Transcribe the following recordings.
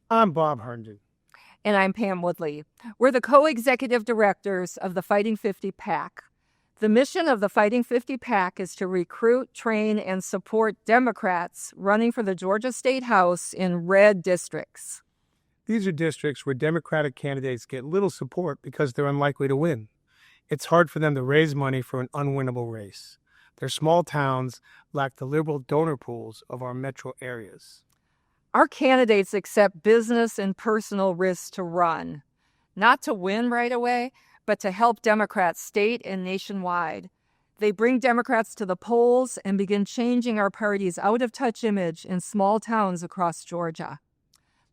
I'm Bob Herndon. And I'm Pam Woodley. We're the co-executive directors of the Fighting 50 PAC. The mission of the Fighting 50 PAC is to recruit, train, and support Democrats running for the Georgia State House in red districts. These are districts where Democratic candidates get little support because they're unlikely to win. It's hard for them to raise money for an unwinnable race. Their small towns lack the liberal donor pools of our metro areas. Our candidates accept business and personal risks to run, not to win right away, but to help Democrats state and nationwide. They bring Democrats to the polls and begin changing our party's out-of-touch image in small towns across Georgia.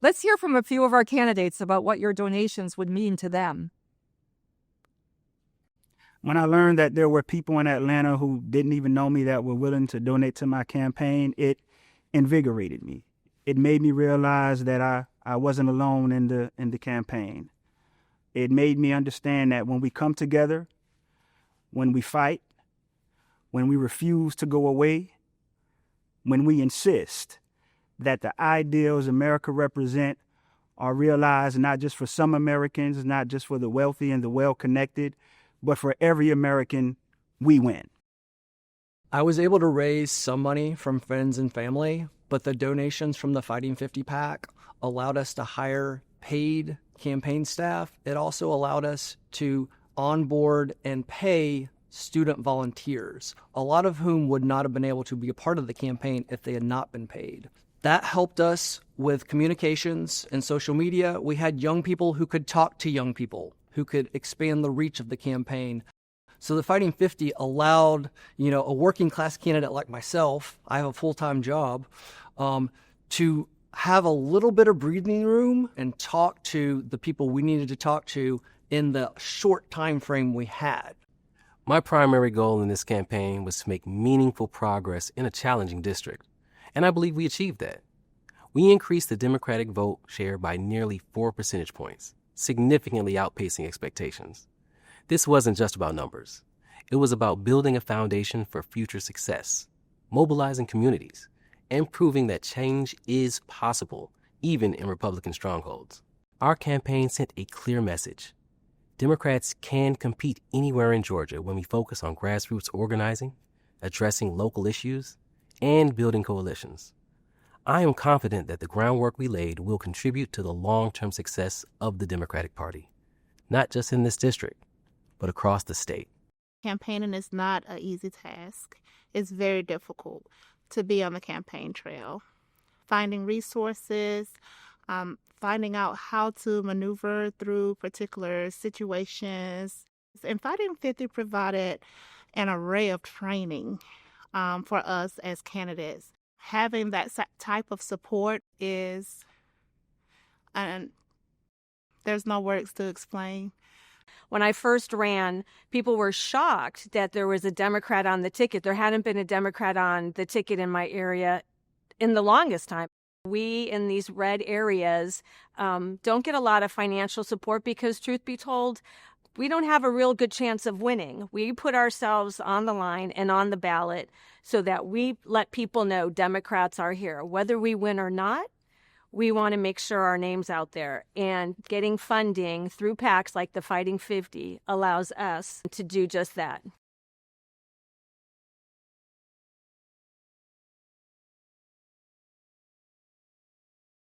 Let's hear from a few of our candidates about what your donations would mean to them. When I learned that there were people in Atlanta who didn't even know me that were willing to donate to my campaign, it invigorated me. It made me realize that I wasn't alone in the campaign. It made me understand that when we come together, when we fight, when we refuse to go away, when we insist that the ideals America represents are realized not just for some Americans, not just for the wealthy and the well-connected, but for every American, we win. I was able to raise some money from friends and family, but the donations from the Fighting 50 PAC allowed us to hire paid campaign staff. It also allowed us to onboard and pay student volunteers, a lot of whom would not have been able to be a part of the campaign if they had not been paid. That helped us with communications and social media. We had young people who could talk to young people, who could expand the reach of the campaign. So the Fighting 50 allowed, a working class candidate like myself, I have a full-time job, to have a little bit of breathing room and talk to the people we needed to talk to in the short time frame we had. My primary goal in this campaign was to make meaningful progress in a challenging district, and I believe we achieved that. We increased the Democratic vote share by nearly 4 percentage points, significantly outpacing expectations. This wasn't just about numbers. It was about building a foundation for future success, mobilizing communities, and proving that change is possible, even in Republican strongholds. Our campaign sent a clear message. Democrats can compete anywhere in Georgia when we focus on grassroots organizing, addressing local issues, and building coalitions. I am confident that the groundwork we laid will contribute to the long-term success of the Democratic Party, not just in this district, but across the state. Campaigning is not an easy task. It's very difficult to be on the campaign trail. Finding resources, finding out how to maneuver through particular situations. And Fighting 50 provided an array of training for us as candidates. Having that type of support is, and there's no words to explain. When I first ran, people were shocked that there was a Democrat on the ticket. There hadn't been a Democrat on the ticket in my area in the longest time. We in these red areas don't get a lot of financial support because, truth be told, we don't have a real good chance of winning. We put ourselves on the line and on the ballot so that we let people know Democrats are here. Whether we win or not, we want to make sure our name's out there. And getting funding through PACs like the Fighting 50 allows us to do just that.